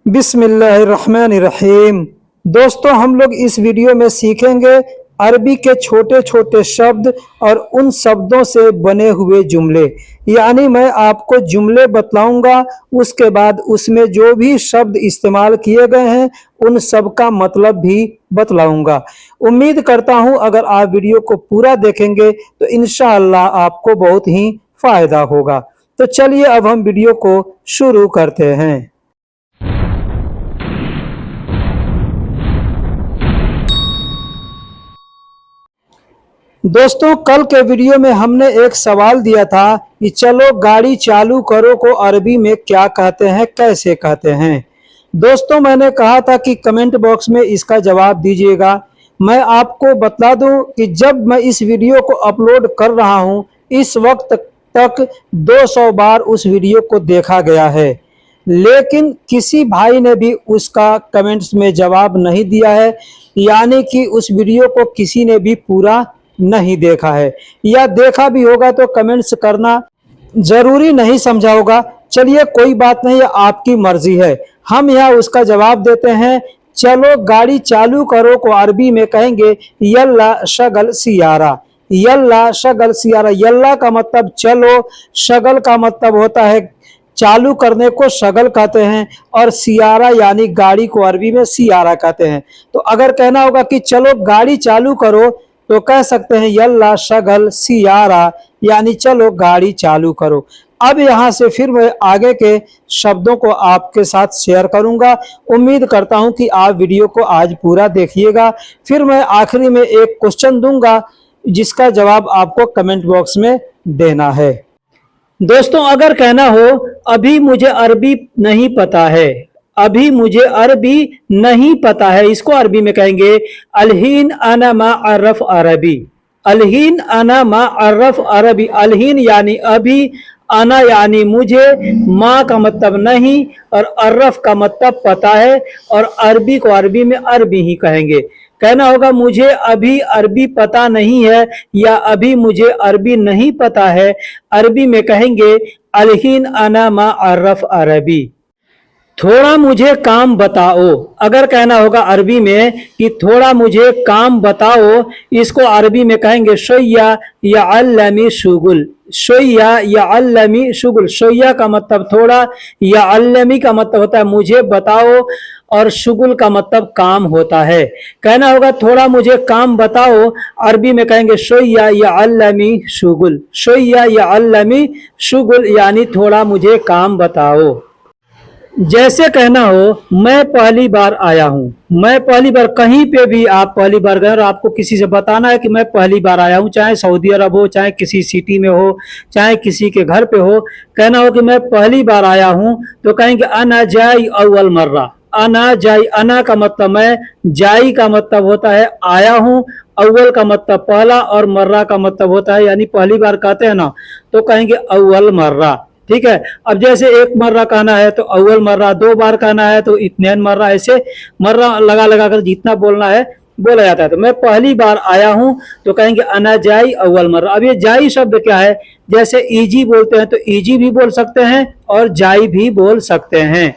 बिस्मिल्लाहिर्रहमानिर्रहीम। दोस्तों, हम लोग इस वीडियो में सीखेंगे अरबी के छोटे छोटे शब्द और उन शब्दों से बने हुए जुमले। यानी मैं आपको जुमले बतलाऊंगा, उसके बाद उसमें जो भी शब्द इस्तेमाल किए गए हैं उन सब का मतलब भी बतलाऊंगा। उम्मीद करता हूं अगर आप वीडियो को पूरा देखेंगे तो इंशाअल्लाह आपको बहुत ही फायदा होगा। तो चलिए अब हम वीडियो को शुरू करते हैं। दोस्तों, कल के वीडियो में हमने एक सवाल दिया था कि चलो गाड़ी चालू करो को अरबी में क्या कहते हैं, कैसे कहते हैं। दोस्तों, मैंने कहा था कि कमेंट बॉक्स में इसका जवाब दीजिएगा। मैं आपको बता दूं कि जब मैं इस वीडियो को अपलोड कर रहा हूं, इस वक्त तक 200 बार उस वीडियो को देखा गया है, लेकिन किसी भाई ने भी उसका कमेंट्स में जवाब नहीं दिया है। यानी कि उस वीडियो को किसी ने भी पूरा नहीं देखा है, या देखा भी होगा तो कमेंट्स करना जरूरी नहीं समझा होगा। चलिए कोई बात नहीं, आपकी मर्जी है। हम यहाँ उसका जवाब देते हैं। चलो गाड़ी चालू करो को अरबी में कहेंगे यल्ला शगल सियारा। यल्ला शगल सियारा। यल्ला का मतलब चलो, शगल का मतलब होता है चालू करने को शगल कहते हैं, और सियारा यानी गाड़ी को अरबी में सियारा कहते हैं। तो अगर कहना होगा कि चलो गाड़ी चालू करो तो कह सकते हैं यल्ला शगल सियारा, यानी चलो गाड़ी चालू करो। अब यहाँ से फिर मैं आगे के शब्दों को आपके साथ शेयर करूंगा। उम्मीद करता हूं कि आप वीडियो को आज पूरा देखिएगा। फिर मैं आखिरी में एक क्वेश्चन दूंगा जिसका जवाब आपको कमेंट बॉक्स में देना है। दोस्तों, अगर कहना हो अभी मुझे अरबी नहीं पता है, अभी मुझे अरबी नहीं पता है, इसको अरबी में कहेंगे अलहीन अना मा अरफ अरबी। अलहीन अना मा अरफ अरबी। अलहीन यानी अभी, अना यानी मुझे, माँ का मतलब नहीं, और अरफ का मतलब पता है, और अरबी को अरबी में अरबी ही कहेंगे। कहना होगा मुझे अभी अरबी पता नहीं है, या अभी मुझे अरबी नहीं पता है, अरबी में कहेंगे अलहीन अना मा अरफ अरबी। थोड़ा मुझे काम बताओ। अगर कहना होगा अरबी में कि थोड़ा मुझे काम बताओ, इसको अरबी में कहेंगे शोया या अल्लमी शुगुल। शोया या अल्लमी शुगुल। शोया का मतलब थोड़ा, या अल्लमी का मतलब होता है मुझे बताओ, और शुगुल का मतलब काम होता है। कहना होगा थोड़ा मुझे काम बताओ, अरबी में कहेंगे शोया या अल्लमी शुगुल। शोया या अल्लमी शुगुल यानी थोड़ा मुझे काम बताओ। जैसे कहना हो मैं पहली बार आया हूँ। मैं पहली बार, कहीं पे भी आप पहली बार गए और आपको किसी से बताना है कि मैं पहली बार आया हूँ, चाहे सऊदी अरब हो, चाहे किसी सिटी में हो, चाहे किसी के घर पे हो, कहना हो कि मैं पहली बार आया हूँ, तो कहेंगे अना जाई अव्वल मर्रा। अना जाई। अना का मतलब मैं, जाई का मतलब होता है आया हूँ, अव्वल का मतलब पहला, और मर्रा का मतलब होता है यानी पहली बार कहते हैं ना, तो कहेंगे अव्वल मर्रा। ठीक है। अब जैसे एक मर्रा कहना है तो अव्वल मर्रा, दो बार कहना है तो इत्नेन मर्रा, ऐसे मर्रा लगा लगा कर जितना बोलना है बोला जाता है। तो मैं पहली बार आया हूं तो कहेंगे अना जाई अव्वल मर्रा। अब ये जाई शब्द क्या है, जैसे ईजी बोलते हैं तो ईजी भी बोल सकते हैं और जाई भी बोल सकते हैं।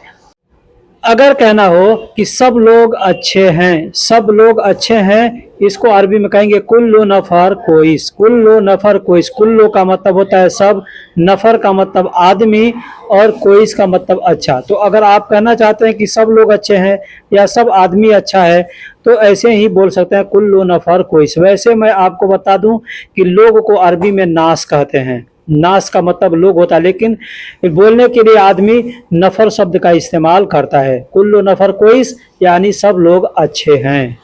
अगर कहना हो कि सब लोग अच्छे हैं, सब लोग अच्छे हैं, इसको अरबी में कहेंगे कुल्लु नफर कोइस। कुल्लु नफर कोइस। कुल्लु का मतलब होता है सब, नफर का मतलब आदमी, और कोइस का मतलब अच्छा। तो अगर आप कहना चाहते हैं कि सब लोग अच्छे हैं या सब आदमी अच्छा है, तो ऐसे ही बोल सकते हैं कुल्लु नफर कोइस। वैसे मैं आपको बता दूं कि लोग को अरबी में नास कहते हैं। नास का मतलब लोग होता है, लेकिन बोलने के लिए आदमी नफर शब्द का इस्तेमाल करता है। कुल्लु नफर कोइस यानी सब लोग अच्छे हैं।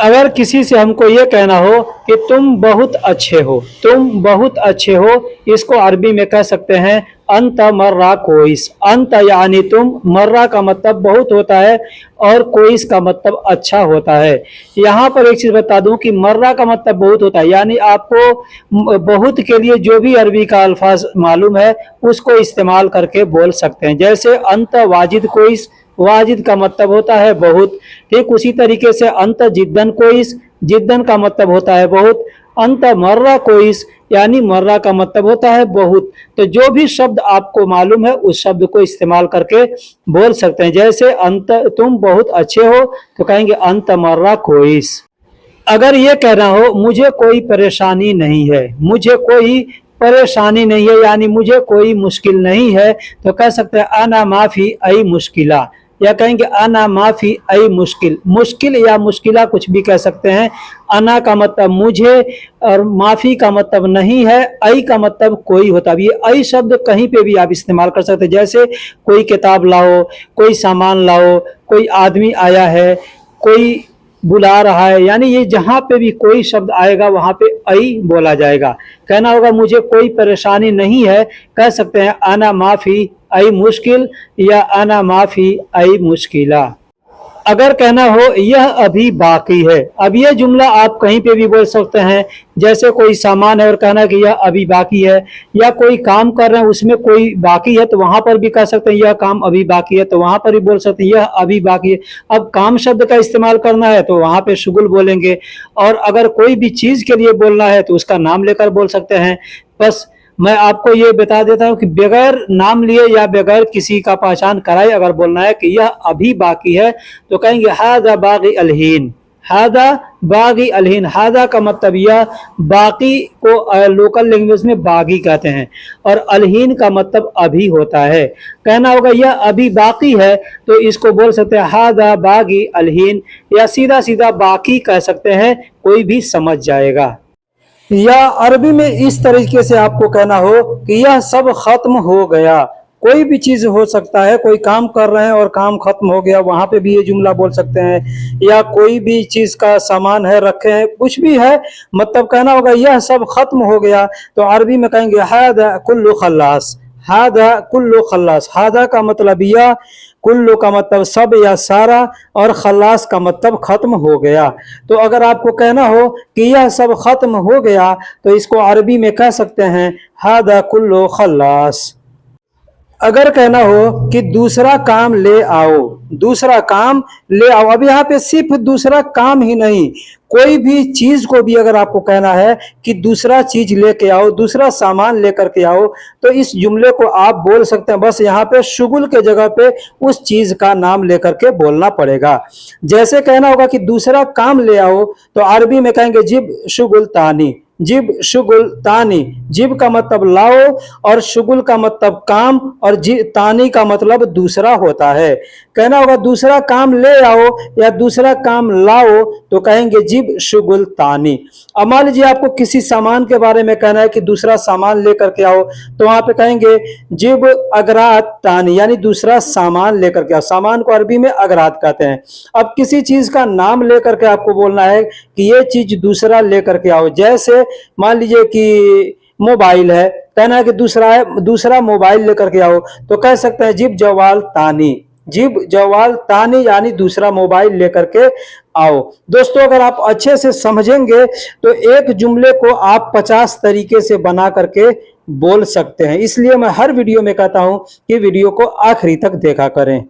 अगर किसी से हमको ये कहना हो कि तुम बहुत अच्छे हो, तुम बहुत अच्छे हो, इसको अरबी में कह सकते हैं अंत मर्रा कोइस। अंत यानी तुम, मर्रा का मतलब बहुत होता है, और कोइस का मतलब अच्छा होता है। यहाँ पर एक चीज बता दूं कि मर्रा का मतलब बहुत होता है, यानी आपको बहुत के लिए जो भी अरबी का अल्फाज मालूम है उसको इस्तेमाल करके बोल सकते हैं। जैसे अंत वाजिद कोइस, वाजिद का मतलब होता है बहुत। ठीक उसी तरीके से अंत जिद्दन कोइस, जिद्दन का मतलब होता है बहुत। अंत मर्रा कोइस, यानी मर्रा का मतलब होता है बहुत। तो जो भी शब्द आपको मालूम है उस शब्द को इस्तेमाल करके बोल सकते हैं। जैसे अंत तुम बहुत अच्छे हो तो कहेंगे अंत मर्रा कोइस। अगर ये कहना हो मुझे कोई परेशानी नहीं है, मुझे कोई परेशानी नहीं है यानी मुझे कोई मुश्किल नहीं है, तो कह सकते हैं अना माफी आई मुश्किला, या कहेंगे अना माफी आई मुश्किल। मुश्किल या मुश्किला कुछ भी कह सकते हैं। अना का मतलब मुझे और माफी का मतलब नहीं है, आई का मतलब कोई होता है। ये आई शब्द कहीं पे भी आप इस्तेमाल कर सकते हैं। जैसे कोई किताब लाओ, कोई सामान लाओ, कोई आदमी आया है, कोई बुला रहा है, यानी ये जहां पे भी कोई शब्द आएगा वहां पे आई बोला जाएगा। कहना होगा मुझे कोई परेशानी नहीं है, कह सकते हैं आना माफी आई मुश्किल या आना माफी आई मुश्किला। अगर कहना हो यह अभी बाकी है, अब ये जुमला आप कहीं पे भी बोल सकते हैं। जैसे कोई सामान है और कहना कि यह अभी बाकी है, या कोई काम कर रहे हैं उसमें कोई बाकी है तो वहां पर भी कह सकते हैं यह काम अभी बाकी है, तो वहां पर भी बोल सकते हैं यह अभी बाकी है। अब काम शब्द का इस्तेमाल करना है तो वहां पे शुगुल बोलेंगे, और अगर कोई भी चीज के लिए बोलना है तो उसका नाम लेकर बोल सकते हैं। बस मैं आपको ये बता देता हूँ कि बगैर नाम लिए या बगैर किसी का पहचान कराए अगर बोलना है कि यह अभी बाकी है तो कहेंगे हादा बागी अलहीन, हादा बागी अलहीन। हादा का मतलब यह, बाकी को लोकल लैंग्वेज में बागी कहते हैं, और अलहीन का मतलब अभी होता है। कहना होगा यह अभी बाकी है तो इसको बोल सकते हैं हादा बागी अलहीन, या सीधा सीधा बाकी कह सकते हैं, कोई भी समझ जाएगा। या अरबी में इस तरीके से आपको कहना हो कि यह सब खत्म हो गया। कोई भी चीज हो सकता है, कोई काम कर रहे हैं और काम खत्म हो गया, वहां पे भी ये जुमला बोल सकते हैं। या कोई भी चीज का सामान है, रखे हैं, कुछ भी है, मतलब कहना होगा यह सब खत्म हो गया, तो अरबी में कहेंगे हादा कुल्लु खल्लास, हादा कुल्लु खल्लास। हादा का मतलब यह, कुल्लु का मतलब सब या सारा, और खल्लास का मतलब खत्म हो गया। तो अगर आपको कहना हो कि यह सब खत्म हो गया तो इसको अरबी में कह सकते हैं हादा कुल्लु खल्लास। अगर कहना हो कि दूसरा काम ले आओ, दूसरा काम ले आओ, अब यहाँ पे सिर्फ दूसरा काम ही नहीं, कोई भी चीज को भी अगर आपको कहना है कि दूसरा चीज लेके आओ, दूसरा सामान लेकर के आओ, तो इस जुमले को आप बोल सकते हैं। बस यहाँ पे शुगुल के जगह पे उस चीज का नाम लेकर के बोलना पड़ेगा। जैसे कहना होगा कि दूसरा काम ले आओ तो अरबी में कहेंगे जिब शुगुल तानी, जिब शुगुल तानी। जिब का मतलब लाओ और शुगुल का मतलब काम, और तानी का मतलब दूसरा होता है। कहना होगा दूसरा काम ले आओ या दूसरा काम लाओ तो कहेंगे जिब शुगुल तानी। अब मान लीजिए आपको किसी सामान के बारे में कहना है कि दूसरा सामान लेकर के आओ, तो वहां पे कहेंगे जिब अगरात तानी, यानी दूसरा सामान लेकर के आओ। सामान को अरबी में अगरात कहते हैं। अब किसी चीज का नाम लेकर के आपको बोलना है कि ये चीज दूसरा लेकर के आओ। जैसे मान लीजिए कि मोबाइल है, कहना है कि दूसरा मोबाइल लेकर के आओ, तो कह सकते हैं जिब जवाल तानी, जिब जवाल तानी, यानी दूसरा मोबाइल लेकर के आओ। दोस्तों अगर आप अच्छे से समझेंगे तो एक जुमले को आप 50 तरीके से बना करके बोल सकते हैं। इसलिए मैं हर वीडियो में कहता हूं कि वीडियो को आखिरी तक देखा करें।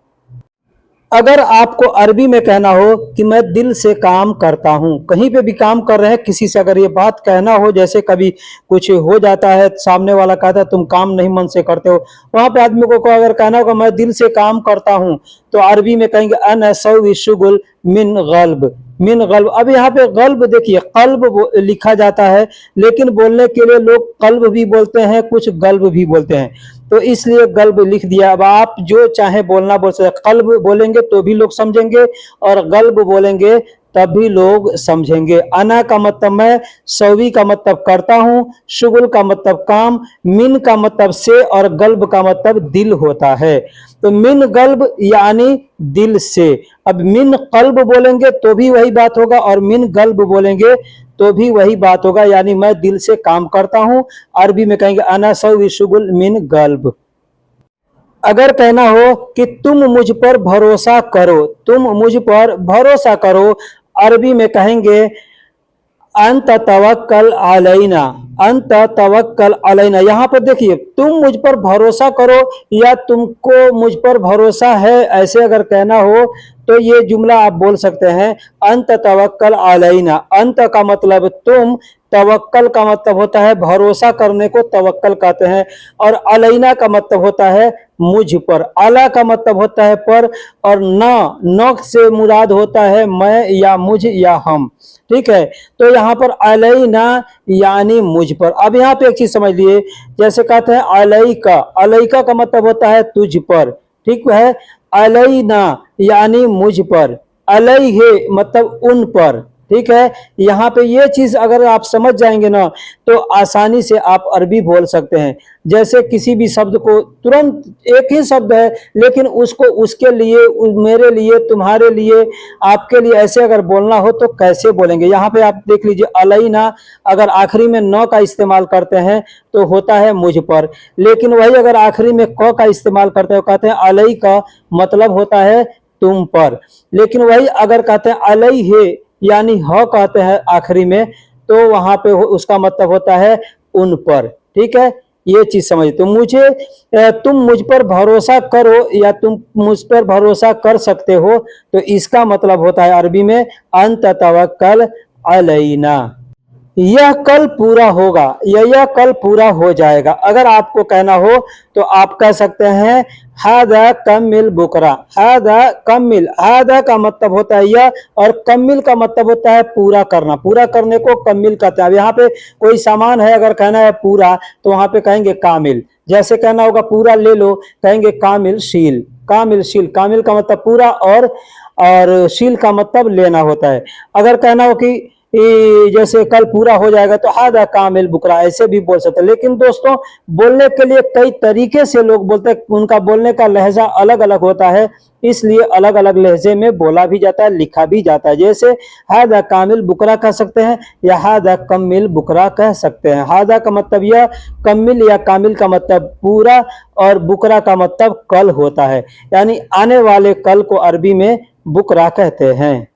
अगर आपको अरबी में कहना हो कि मैं दिल से काम करता हूं, कहीं पे भी काम कर रहे हैं, किसी से अगर ये बात कहना हो, जैसे कभी कुछ हो जाता है, सामने वाला कहता है तुम काम नहीं मन से करते हो, वहां पे आदमी को अगर कहना होगा मैं दिल से काम करता हूं, तो अरबी में कहेंगे अन सौवी शुगुल मिन गल्ब, मिन गल्ब। अब यहाँ पे गल्ब देखिए, कल्ब लिखा जाता है, लेकिन बोलने के लिए लोग कल्ब भी बोलते हैं, कुछ गल्ब भी बोलते हैं, तो इसलिए गल्ब लिख दिया। अब आप जो चाहे बोलना बोल सकते, कल्ब बोलेंगे तो भी लोग समझेंगे और गल्ब बोलेंगे तब भी लोग समझेंगे। अना का मतलब मैं, सौवी का मतलब करता हूं, शुगुल का मतलब काम, मिन का मतलब से, और गल्ब का मतलब दिल होता है। तो मिन गल्ब यानी दिल से। अब मिन कल्ब बोलेंगे तो भी वही बात होगा, और मिन गल्ब बोलेंगे तो भी वही बात होगा, यानी मैं दिल से काम करता हूं। अरबी में कहेंगे अना सौवी शुगुल मिन गल्ब। अगर कहना हो कि तुम मुझ पर भरोसा करो, तुम मुझ पर भरोसा करो, अरबी में कहेंगे अंत तवक्कल अलैना, अंत तवक्कल अलैना। यहाँ पर देखिए, तुम मुझ पर भरोसा करो या तुमको मुझ पर भरोसा है, ऐसे अगर कहना हो तो ये जुमला आप बोल सकते हैं, अंत तवक्कल अलैना। अंत का मतलब तुम, तवक्कल का मतलब होता है भरोसा करने को तवक्कल कहते हैं, और अलैना का मतलब होता है मुझ पर। अला का मतलब होता है पर, और न से मुराद होता है मैं या मुझ या हम। ठीक है, तो यहाँ पर अलैना यानी मुझ पर। अब यहाँ पे एक चीज समझ लिए, जैसे कहते हैं अलैका, अलैका का मतलब होता है तुझ पर। ठीक है, अलैना यानी मुझ पर, अलैहे मतलब उन पर। ठीक है, यहाँ पे ये चीज अगर आप समझ जाएंगे ना तो आसानी से आप अरबी बोल सकते हैं। जैसे किसी भी शब्द को तुरंत, एक ही शब्द है लेकिन उसको उसके लिए, मेरे लिए, तुम्हारे लिए, आपके लिए, ऐसे अगर बोलना हो तो कैसे बोलेंगे। यहाँ पे आप देख लीजिए, अलैना अगर आखिरी में न का इस्तेमाल करते हैं तो होता है मुझ पर, लेकिन वही अगर आखिरी में क का इस्तेमाल करते हो कहते हैं अलई का, मतलब होता है तुम पर। लेकिन वही अगर कहते हैं अलैहे यानी ह कहते हैं आखिरी में, तो वहां पे उसका मतलब होता है उन पर। ठीक है, ये चीज समझ। तो तुम मुझ पर भरोसा करो या तुम मुझ पर भरोसा कर सकते हो, तो इसका मतलब होता है अरबी में अंत तवक्कल अलैना। यह कल पूरा होगा या यह कल पूरा हो जाएगा। अगर आपको कहना हो तो आप कह सकते हैं हादा कमिल बुकरा। हादा कमिल, हादा का मतलब होता है यह, और कमिल का मतलब होता है पूरा करना। पूरा करने को कमिल कहते हैं। अब यहाँ पे कोई सामान है, अगर कहना है पूरा तो वहां पे कहेंगे कामिल। जैसे कहना होगा पूरा ले लो, कहेंगे कामिल शील। कामिल शील, कामिल का मतलब पूरा, और शील का मतलब लेना होता है। अगर कहना हो कि जैसे कल पूरा हो जाएगा तो हादा कामिल बुकरा, ऐसे भी बोल सकते हैं। लेकिन दोस्तों, बोलने के लिए कई तरीके से लोग बोलते हैं, उनका बोलने का लहजा अलग अलग होता है, इसलिए अलग अलग लहजे में बोला भी जाता है, लिखा भी जाता है। जैसे हादा कामिल बुकरा कह सकते हैं या हादा कमिल बुकरा कह सकते हैं। हादा का मतलब यह, कमिल या कामिल का मतलब पूरा, और बुकरा का मतलब कल होता है, यानी आने वाले कल को अरबी में बुकरा कहते हैं।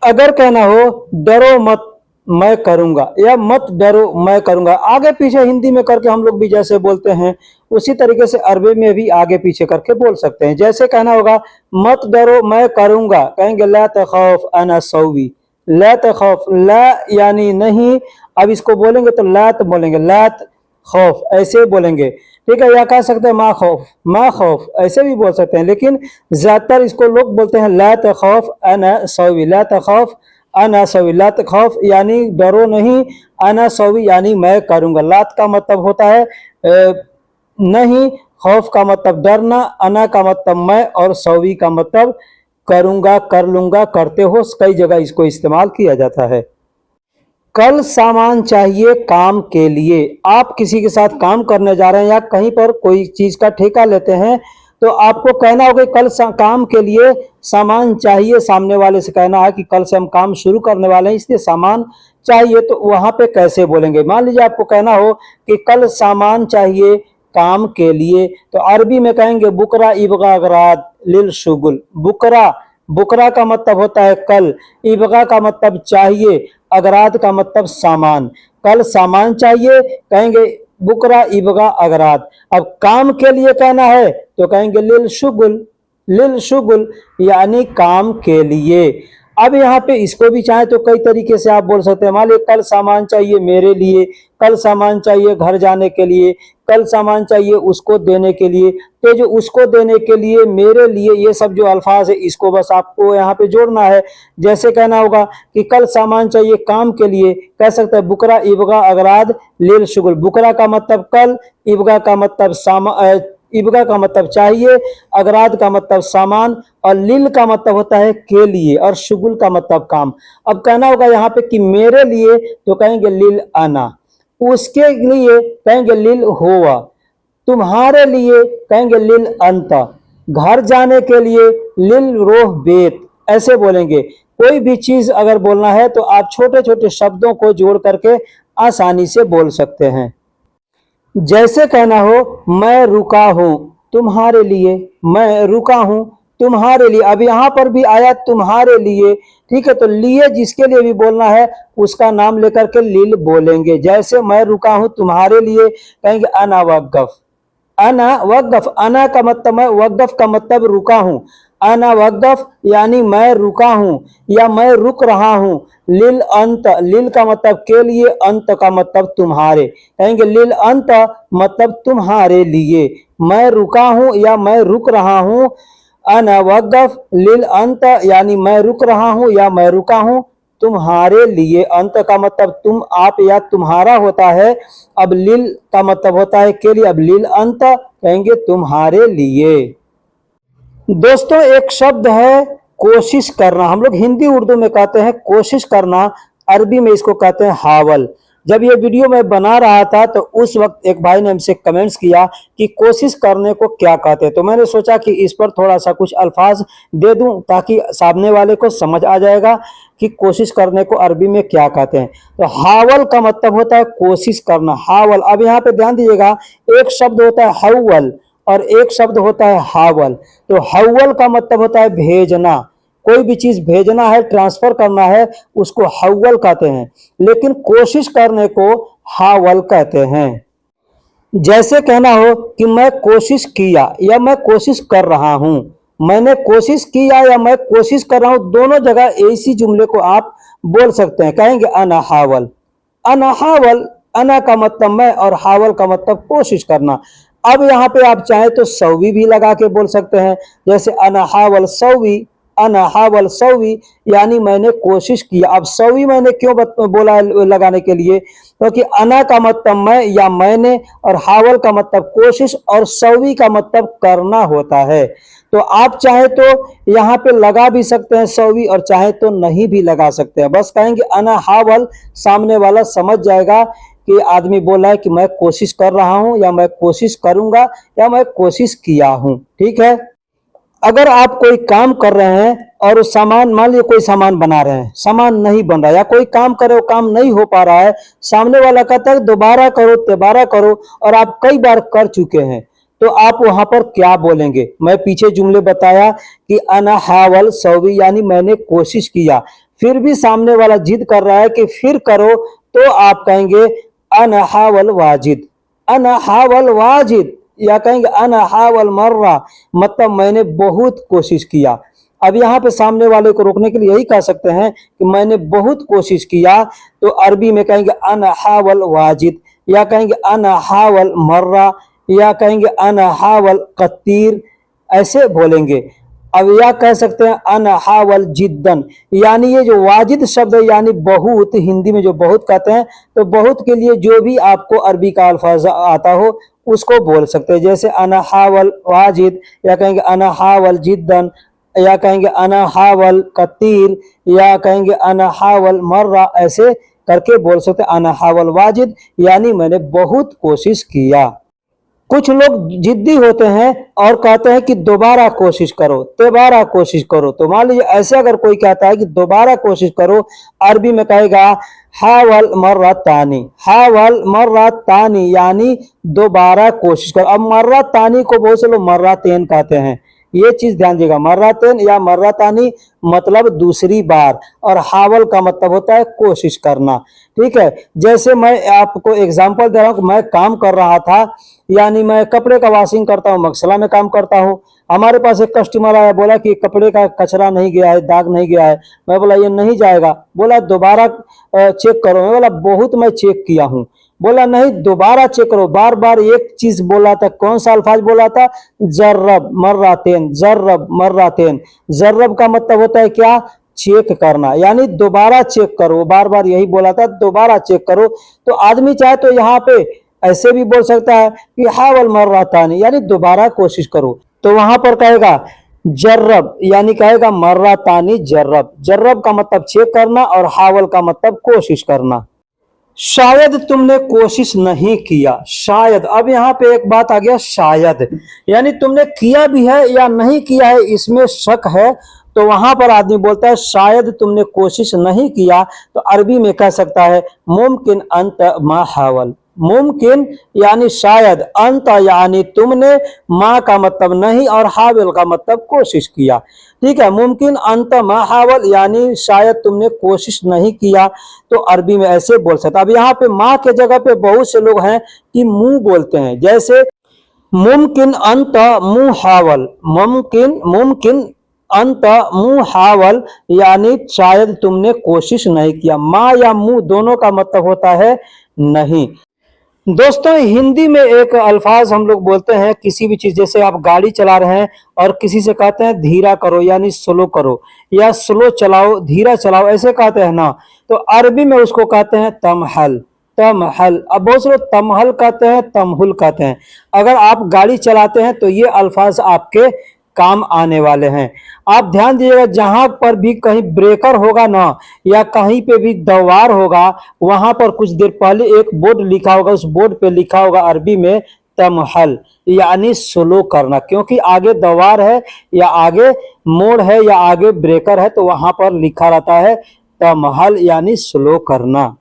अगर कहना हो डरो मत मैं करूंगा, या मत डरो मैं करूंगा, आगे पीछे हिंदी में करके हम लोग भी जैसे बोलते हैं उसी तरीके से अरबी में भी आगे पीछे करके बोल सकते हैं। जैसे कहना होगा मत डरो मैं करूंगा, कहेंगे ला तखौफ अना सौवी। ला तखौफ, ला यानी नहीं, अब इसको बोलेंगे तो लात बोलेंगे, लात खौफ ऐसे बोलेंगे। ठीक है, या कह सकते हैं मा खौफ, मा खौफ ऐसे भी बोल सकते हैं, लेकिन ज्यादातर इसको लोग बोलते हैं ला तखौफ अना सौवी। ला तखौफ अना सौवी, ला तखौफ यानी डरो नहीं, अना सौवी यानी मैं करूंगा। लात का मतलब होता है नहीं, खौफ का मतलब डरना, अना का मतलब मैं, और सौवी का मतलब करूंगा, कर लूंगा, करते हो। कई जगह इसको इस्तेमाल किया जाता है। कल सामान चाहिए काम के लिए। आप किसी के साथ काम करने जा रहे हैं या कहीं पर कोई चीज का ठेका लेते हैं, तो आपको कहना होगा कल काम के लिए सामान चाहिए। सामने वाले से कहना है कि कल से हम काम शुरू करने वाले हैं, इसलिए सामान चाहिए। तो वहां पे कैसे बोलेंगे? मान लीजिए आपको कहना हो कि कल सामान चाहिए काम के लिए, तो अरबी में कहेंगे बुकरा इबगा अगराद लिल शुगुल। बुकरा, बुकरा का मतलब होता है कल, इबगा का मतलब चाहिए, अगराद का मतलब सामान। कल सामान चाहिए, कहेंगे बुकरा इबगा अगराद। अब काम के लिए कहना है तो कहेंगे लिल शुगुल, लिल शुगुल यानी काम के लिए। अब यहाँ पे इसको भी चाहे तो कई तरीके से आप बोल सकते हैं। मान लीजिए कल सामान चाहिए मेरे लिए, कल सामान चाहिए घर जाने के लिए, कल सामान चाहिए उसको देने के लिए। तो जो उसको देने के लिए, मेरे लिए, ये सब जो अल्फाज है इसको बस आपको यहाँ पे जोड़ना है। जैसे कहना होगा कि कल सामान चाहिए काम के लिए, कह सकते हैं बुकरा इबगा अगराद लिल शुगुल। बुकरा का मतलब कल, इबगा का मतलब इबगा का मतलब चाहिए, अगराद का मतलब सामान, और लिल का मतलब होता है के लिए, और शुगुल का मतलब काम। अब कहना होगा यहाँ पे कि मेरे लिए तो कहेंगे लिल आना, उसके लिए कहेंगे लिल होवा, तुम्हारे लिए कहेंगे लिल अंता, घर जाने के लिए लिल रोह बेत, ऐसे बोलेंगे। कोई भी चीज अगर बोलना है तो आप छोटे छोटे शब्दों को जोड़ करके आसानी से बोल सकते हैं। जैसे कहना हो मैं रुका हूं तुम्हारे लिए, मैं रुका हूं तुम्हारे लिए। अब यहाँ पर भी आया तुम्हारे लिए, ठीक है। तो लिए जिसके लिए भी बोलना है उसका नाम लेकर के लिल बोलेंगे। जैसे मैं रुका हूं तुम्हारे लिए, कहेंगे अना वक्फ। अना वक्फ, अना का मतलब मैं, वक्फ का मतलब रुका हूं। अना वक्फ यानी मैं रुका हूं या मैं रुक रहा हूं। लिल अंत, लिल का मतलब के लिए, अंत का मतलब तुम्हारे, कहेंगे लिल अंत मतलब तुम्हारे लिए। मैं रुका हूं या मैं रुक रहा हूं। अना वक्फ लिल अंत यानी मैं रुक रहा हूं या मैं रुका हूं तुम्हारे लिए। अंत का मतलब तुम, आप या तुम्हारा होता है। अब लिल का मतलब होता है के लिए। अब लिल अंत कहेंगे तुम्हारे लिए। दोस्तों एक शब्द है कोशिश करना, हम लोग हिंदी उर्दू में कहते हैं कोशिश करना, अरबी में इसको कहते हैं हावल। जब ये वीडियो मैं बना रहा था तो उस वक्त एक भाई ने हमसे कमेंट्स किया कि कोशिश करने को क्या कहते हैं, तो मैंने सोचा कि इस पर थोड़ा सा कुछ अल्फाज दे दूं ताकि सामने वाले को समझ आ जाएगा कि कोशिश करने को अरबी में क्या कहते हैं। तो हावल का मतलब होता है कोशिश करना, हावल। अब यहाँ पे ध्यान दीजिएगा, एक शब्द होता है हव्वल और एक शब्द होता है हावल। तो हव्वल का मतलब होता है भेजना, कोई भी चीज भेजना है, ट्रांसफर करना है, उसको हव्वल कहते हैं। लेकिन कोशिश करने को हावल कहते हैं। जैसे कहना हो कि मैं कोशिश किया या मैं कोशिश कर रहा हूं, मैंने कोशिश किया या मैं कोशिश कर रहा हूं, दोनों जगह इसी जुमले को आप बोल सकते हैं। कहेंगे अना हावल, अना हावल। अना का मतलब मैं और हावल का मतलब कोशिश करना। अब यहाँ पे आप चाहें तो सौवी भी लगा के बोल सकते हैं। जैसे अना हावल सौवी, अना हावल सौवी यानी मैंने कोशिश किया। अब सौवी मैंने क्यों बोला लगाने के लिए, क्योंकि अना का मतलब मैं या मैंने और हावल का मतलब कोशिश और सौवी का मतलब करना होता है। तो आप चाहे तो यहाँ पे लगा भी सकते हैं सौवी और चाहे तो नहीं भी लगा सकते हैं। बस कहेंगे अना हावल, सामने वाला समझ जाएगा कि आदमी बोला है कि मैं कोशिश कर रहा हूं या मैं कोशिश करूंगा या मैं कोशिश किया हूं, ठीक है। अगर आप कोई काम कर रहे हैं और सामान, मान लीजिए कोई सामान बना रहे हैं, सामान नहीं बन रहा, या कोई काम करे वो काम नहीं हो पा रहा है, सामने वाला कहता है दोबारा करो दोबारा करो, और आप कई बार कर चुके हैं, तो आप वहां पर क्या बोलेंगे। मैं पीछे जुमले बताया कि अना हावल सौवी यानी मैंने कोशिश किया, फिर भी सामने वाला जिद कर रहा है कि फिर करो, तो आप कहेंगे अना हावल वाजिद, अना हावल वाजिद, या कहेंगे अना हावल मर्रा, मतलब मैंने बहुत कोशिश किया। अब यहाँ पे सामने वाले को रोकने के लिए यही कह सकते हैं कि मैंने बहुत कोशिश किया, तो अरबी में कहेंगे अना हावल वाजिद, या कहेंगे अना हावल मर्रा, या कहेंगे अना हावल कतीर, ऐसे बोलेंगे। अब या कह सकते हैं अना हावल जिद्दन, यानी ये जो वाजिद शब्द है यानी बहुत, हिंदी में जो बहुत कहते हैं, तो बहुत के लिए जो भी आपको अरबी का अल्फाज आता हो उसको बोल सकते हैं। जैसे अना हावल वाजिद, या कहेंगे अना हावल जिद्दन, या कहेंगे अना हावल कतीर, या कहेंगे अना हावल मर्रा, ऐसे करके बोल सकते हैं अना हावल वाजिद यानी मैंने बहुत कोशिश किया। कुछ लोग जिद्दी होते हैं और कहते हैं कि दोबारा कोशिश करो दोबारा कोशिश करो। तो मान लीजिए ऐसे अगर कोई कहता है कि दोबारा कोशिश करो, अरबी में कहेगा हावल मर्रा तानी, हावल मर्रा तानी यानी दोबारा कोशिश करो। अब मर्रा तानी को बहुत से लोग मर्रा तेन कहते हैं, ये चीज ध्यान दीजिएगा, मर्रातेन या मर्रातानी मतलब दूसरी बार, और हावल का मतलब होता है कोशिश करना, ठीक है। जैसे मैं आपको एग्जांपल दे रहा हूं कि मैं काम कर रहा था, यानी मैं कपड़े का वॉशिंग करता हूं, मगसला में काम करता हूं। हमारे पास एक कस्टमर आया, बोला कि कपड़े का कचरा नहीं गया है, दाग नहीं गया है। मैं बोला ये नहीं जाएगा, बोला दोबारा चेक करो। मैं बोला बहुत मैं चेक किया हूं, बोला नहीं दोबारा चेक करो। बार बार एक चीज बोला था, कौन सा अल्फाज बोला था, जर्रब मर्रातेन, जर्रब मर्रातेन। जर्रब का मतलब होता है क्या, चेक करना, यानी दोबारा चेक करो, बार बार यही बोला था दोबारा चेक करो। तो आदमी चाहे तो यहाँ पे ऐसे भी बोल सकता है कि हावल मर्रातानी यानी दोबारा कोशिश करो, तो वहां पर कहेगा जर्रब यानी कहेगा मर्रातानी जर्रब। जर्रब का मतलब चेक करना और हावल का मतलब कोशिश करना। शायद तुमने कोशिश नहीं किया, शायद। अब यहाँ पे एक बात आ गया शायद, यानी तुमने किया भी है या नहीं किया है इसमें शक है, तो वहां पर आदमी बोलता है शायद तुमने कोशिश नहीं किया, तो अरबी में कह सकता है मुमकिन अंत मा हावल, मुमकिन यानी शायद, अंत यानी तुमने, मा का मतलब नहीं और हावल का मतलब कोशिश किया। ठीक है, मुमकिन अंत मा हावल यानी शायद तुमने कोशिश नहीं किया, तो अरबी में ऐसे बोल सकता। अब यहाँ पे माँ के जगह पे बहुत से लोग हैं कि मुंह बोलते हैं, जैसे मुमकिन अंत मुहावल, मुमकिन मुमकिन अंत मुहावल यानी शायद तुमने कोशिश नहीं किया। माँ या मुंह दोनों का मतलब होता है नहीं। दोस्तों हिंदी में एक अल्फाज हम लोग बोलते हैं किसी भी चीज, जैसे आप गाड़ी चला रहे हैं और किसी से कहते हैं धीरा करो यानी स्लो करो, या स्लो चलाओ धीरा चलाओ ऐसे कहते हैं ना, तो अरबी में उसको कहते हैं तमहल, तमहल। अब बहुत से लोग तमहल कहते हैं, तमहुल कहते हैं। अगर आप गाड़ी चलाते हैं तो ये अल्फाज आपके काम आने वाले हैं। आप ध्यान दीजिएगा, जहां पर भी कहीं ब्रेकर होगा ना, या कहीं पे भी दवार होगा, वहां पर कुछ देर पहले एक बोर्ड लिखा होगा, उस बोर्ड पे लिखा होगा अरबी में तमहल यानी स्लो करना, क्योंकि आगे दवार है या आगे मोड़ है या आगे ब्रेकर है, तो वहां पर लिखा रहता है तमहल यानी स्लो करना।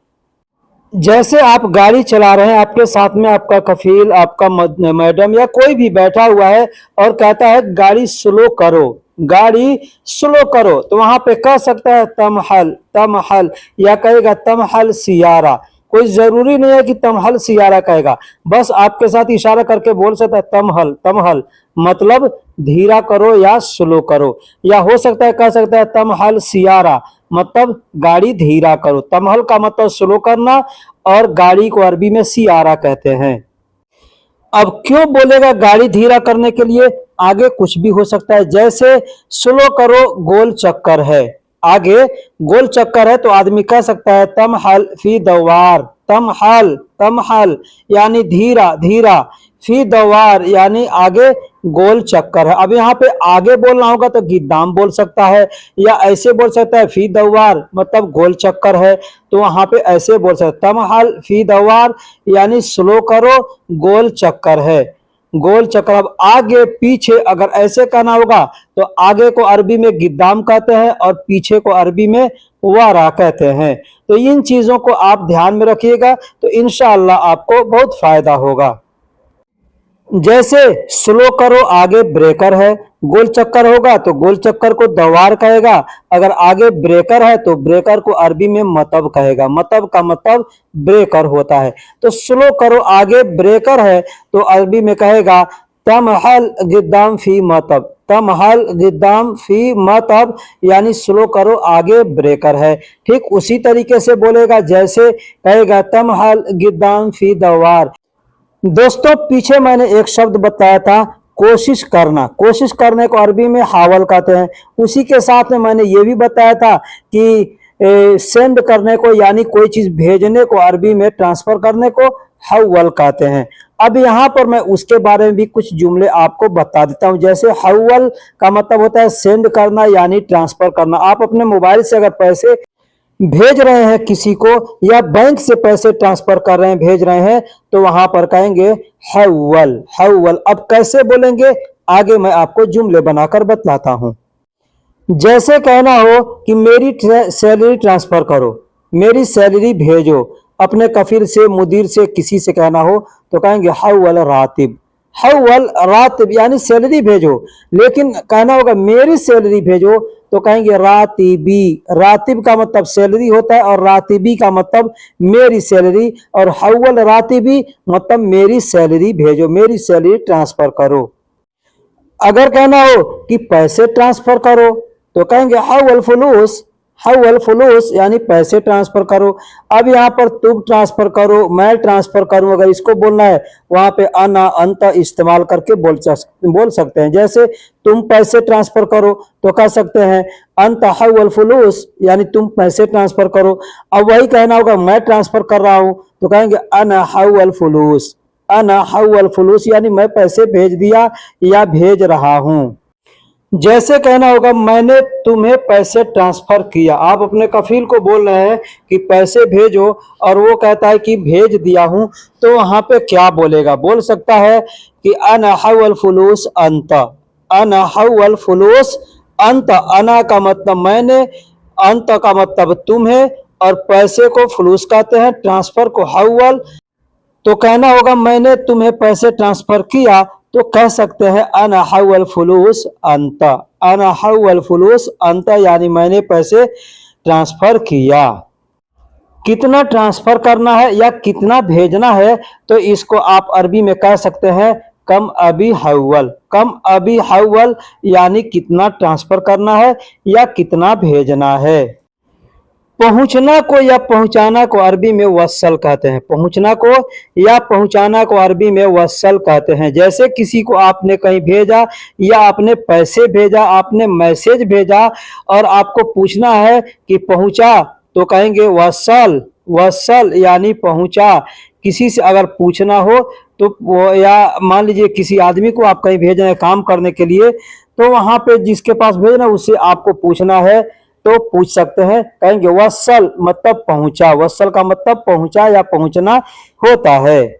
जैसे आप गाड़ी चला रहे हैं, आपके साथ में आपका कफील, आपका मैडम या कोई भी बैठा हुआ है और कहता है गाड़ी स्लो करो, गाड़ी स्लो करो, तो वहां पे कह सकता है तमहल, तमहल, या कहेगा तमहल सियारा। कोई जरूरी नहीं है कि तमहल सियारा कहेगा, बस आपके साथ इशारा करके बोल सकता है तमहल, तमहल मतलब धीरा करो या स्लो करो। या हो सकता है कह सकता है तमहल सियारा मतलब गाड़ी धीरा करो। तमहल का मतलब स्लो करना और गाड़ी को अरबी में सियारा कहते हैं। अब क्यों बोलेगा गाड़ी धीरा करने के लिए, आगे कुछ भी हो सकता है, जैसे स्लो करो गोल चक्कर है, आगे गोल चक्कर है तो आदमी कह सकता है तमहल फी दवार, तमहल, तमहल यानी धीरा धीरा, फी दवार यानी आगे गोल चक्कर है। अब यहाँ पे आगे बोलना होगा तो गिद्दाम बोल सकता है, या ऐसे बोल सकता है फी दवार मतलब गोल चक्कर है, तो वहां पे ऐसे बोल सकते तमहल फी दवार यानी स्लो करो गोल चक्कर है, गोल चक्कर। अब आगे पीछे अगर ऐसे कहना होगा तो आगे को अरबी में गिद्दाम कहते हैं और पीछे को अरबी में वारा कहते हैं। तो इन चीजों को आप ध्यान में रखिएगा तो इंशाअल्लाह आपको बहुत फायदा होगा। जैसे स्लो करो आगे ब्रेकर है, गोल चक्कर होगा तो गोल चक्कर को दवार कहेगा, अगर आगे ब्रेकर है तो ब्रेकर को अरबी में मतब कहेगा, मतब का मतलब ब्रेकर होता है। तो स्लो करो आगे ब्रेकर है तो अरबी में कहेगा तमहल गिद्दाम फी मतब, तमहल गिद्दाम फी मतब यानी स्लो करो आगे ब्रेकर है। ठीक उसी तरीके से बोलेगा जैसे कहेगा तमहल गिद्दाम फी दवार। दोस्तों पीछे मैंने एक शब्द बताया था कोशिश करना, कोशिश करने को अरबी में हावल कहते हैं। उसी के साथ में मैंने ये भी बताया था कि सेंड करने को यानी कोई चीज भेजने को अरबी में ट्रांसफर करने को हवल कहते हैं। अब यहाँ पर मैं उसके बारे में भी कुछ जुमले आपको बता देता हूँ। जैसे हवल का मतलब होता है सेंड करना यानी ट्रांसफर करना। आप अपने मोबाइल से अगर पैसे भेज रहे हैं किसी को, या बैंक से पैसे ट्रांसफर कर रहे हैं भेज रहे हैं, तो वहां पर कहेंगे हवल, हवल। अब कैसे बोलेंगे आगे मैं आपको जुमले बनाकर बतलाता हूं। जैसे कहना हो कि मेरी सैलरी ट्रांसफर करो, मेरी सैलरी भेजो, अपने कफिल से मुदीर से किसी से कहना हो तो कहेंगे हवल रातिब, हवल रातिब यानी सैलरी भेजो। लेकिन कहना होगा मेरी सैलरी भेजो तो कहेंगे रातिबी, रातिब का मतलब सैलरी होता है और रातिबी का मतलब मेरी सैलरी, और हवल रातिबी मतलब मेरी सैलरी भेजो, मेरी सैलरी ट्रांसफर करो। अगर कहना हो कि पैसे ट्रांसफर करो तो कहेंगे हवल फुलूस, हवल फुलूस यानी पैसे ट्रांसफर करो। अब यहाँ पर तुम ट्रांसफर करो, मैं ट्रांसफर करूं, अगर इसको बोलना है वहां पे अना अंत इस्तेमाल करके बोल सकते हैं। जैसे तुम पैसे ट्रांसफर करो तो कह सकते हैं अंत हवल फुलूस यानी तुम पैसे ट्रांसफर करो। अब वही कहना होगा मैं ट्रांसफर कर रहा हूं तो कहेंगे अना हवल फुलूस, अना हवल फुलूस यानी मैं पैसे भेज दिया या भेज रहा हूं। जैसे कहना होगा मैंने तुम्हें पैसे ट्रांसफर किया, आप अपने कफील को बोल रहे हैं कि पैसे भेजो और वो कहता है कि भेज दिया हूं, तो वहां पे क्या बोलेगा, बोल सकता है कि अना हवल फुलूस अंत, अना हवल फुलूस अंत। अना का मतलब मैंने, अंत का मतलब तुम्हें, और पैसे को फुलूस कहते हैं, ट्रांसफर को हवल। तो कहना होगा मैंने तुम्हें पैसे ट्रांसफर किया, तो कह सकते हैं अना हव्वल फुलूस अंत, अना हव्वल फुलूस अंत, यानी मैंने पैसे ट्रांसफर किया। कितना ट्रांसफर करना है या कितना भेजना है, तो इसको आप अरबी में कह सकते हैं कम अभी हव्वल, कम अभी हव्वल, यानी कितना ट्रांसफर करना है या कितना भेजना है। पहुंचना को या पहुंचाना को अरबी में वस्सल कहते हैं, पहुंचना को या पहुंचाना को अरबी में वस्सल कहते हैं। जैसे किसी को आपने कहीं भेजा या आपने पैसे भेजा, आपने मैसेज भेजा और आपको पूछना है कि पहुंचा, तो कहेंगे वस्सल, वस्सल यानी पहुंचा। किसी से अगर पूछना हो तो वो, या मान लीजिए किसी आदमी को आप कहीं भेज रहे हैं काम करने के लिए, तो वहां पे जिसके पास भेजना उससे आपको पूछना है, तो पूछ सकते हैं, कहेंगे वस्सल मतलब पहुंचा, वस्सल का मतलब पहुंचा या पहुंचना होता है।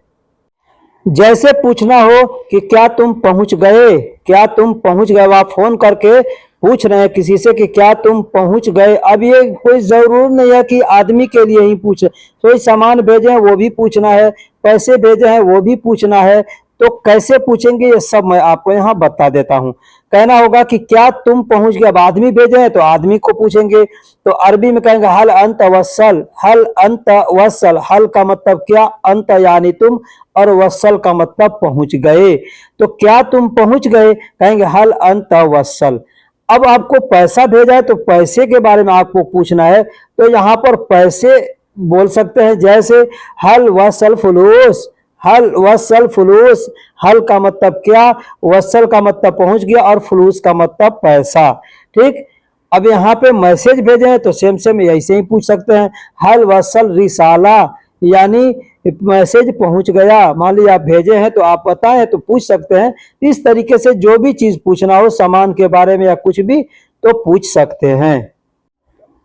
जैसे पूछना हो कि क्या तुम पहुंच गए, क्या तुम पहुंच गए, आप फोन करके पूछ रहे हैं किसी से कि क्या तुम पहुंच गए। अब ये कोई जरूर नहीं है कि आदमी के लिए ही पूछे, कोई सामान भेजे हैं वो भी पूछना है, पैसे भेजे हैं वो भी पूछना है, तो कैसे पूछेंगे ये सब मैं आपको यहाँ बता देता हूँ। कहना होगा कि क्या तुम पहुंच गए, अब आदमी भेजे हैं तो आदमी को पूछेंगे, तो अरबी में कहेंगे हल अंत वस्सल, हल अंत वस्सल, हल का मतलब क्या, अंत यानी तुम, और वस्सल का मतलब पहुंच गए। तो क्या तुम पहुंच गए, कहेंगे हल अंत वस्सल। अब आपको पैसा भेजा है तो पैसे के बारे में आपको पूछना है, तो यहाँ पर पैसे बोल सकते हैं, जैसे हल वसल फुलूस, हल वसल फुलूस, हल का मतलब क्या, वसल का मतलब पहुंच गया और फुलूस का मतलब पैसा। ठीक, अब यहाँ पे मैसेज भेजे हैं तो सेम सेम ऐसे ही पूछ सकते हैं, हल वसल रिसाला, यानी मैसेज पहुंच गया। मान लीजिए आप भेजे हैं तो आप बताएं तो पूछ सकते हैं। इस तरीके से जो भी चीज पूछना हो सामान के बारे में या कुछ भी, तो पूछ सकते हैं।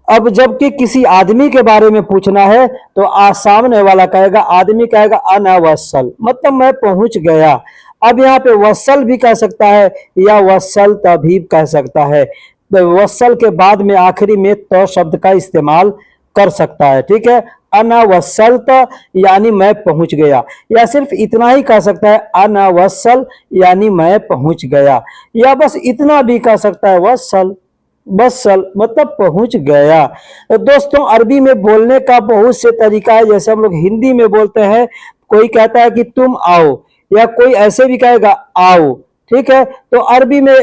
अब जबकि किसी आदमी के बारे में पूछना है तो सामने वाला कहेगा, आदमी कहेगा अना वस्सल, मतलब मैं पहुंच गया। अब यहाँ पे वस्सल भी कह सकता है या वस्सल तभी कह सकता है, वस्सल के बाद में आखिरी में तो शब्द का इस्तेमाल कर सकता है। ठीक है, अना वस्सल यानी मैं पहुंच गया, या सिर्फ इतना ही कह सकता है अना वस्सल यानी मैं पहुंच गया, या बस इतना भी कह सकता है वस्सल, बसल मतलब पहुंच गया। तो दोस्तों अरबी में बोलने का बहुत से तरीका है, जैसे हम लोग हिंदी में बोलते हैं, कोई कहता है कि तुम आओ, या कोई ऐसे भी कहेगा आओ। ठीक है, तो अरबी में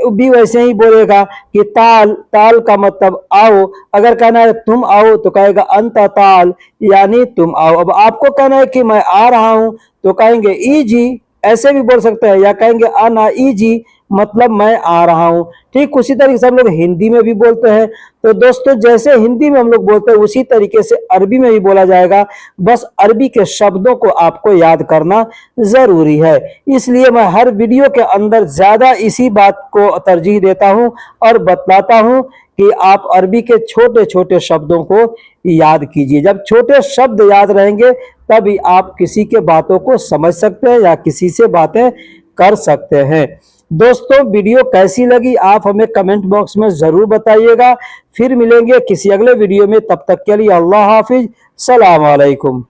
भी वैसे ही बोलेगा कि ताल, ताल का मतलब आओ। अगर कहना है तुम आओ तो कहेगा अंत ताल, यानी तुम आओ। अब आपको कहना है कि मैं आ रहा हूं तो कहेंगे इजी, ऐसे भी बोल सकते हैं, या कहेंगे आना इजी मतलब मैं आ रहा हूं। ठीक उसी तरीके से हम लोग हिंदी में भी बोलते हैं। तो दोस्तों जैसे हिंदी में हम लोग बोलते हैं उसी तरीके से अरबी में भी बोला जाएगा, बस अरबी के शब्दों को आपको याद करना जरूरी है। इसलिए मैं हर वीडियो के अंदर ज्यादा इसी बात को तरजीह देता हूं और बतलाता हूं कि आप अरबी के छोटे छोटे शब्दों को याद कीजिए। जब छोटे शब्द याद रहेंगे तभी आप किसी के बातों को समझ सकते हैं या किसी से बातें कर सकते हैं। दोस्तों वीडियो कैसी लगी आप हमें कमेंट बॉक्स में जरूर बताइएगा। फिर मिलेंगे किसी अगले वीडियो में, तब तक के लिए अल्लाह हाफिज, सलाम अलैकुम।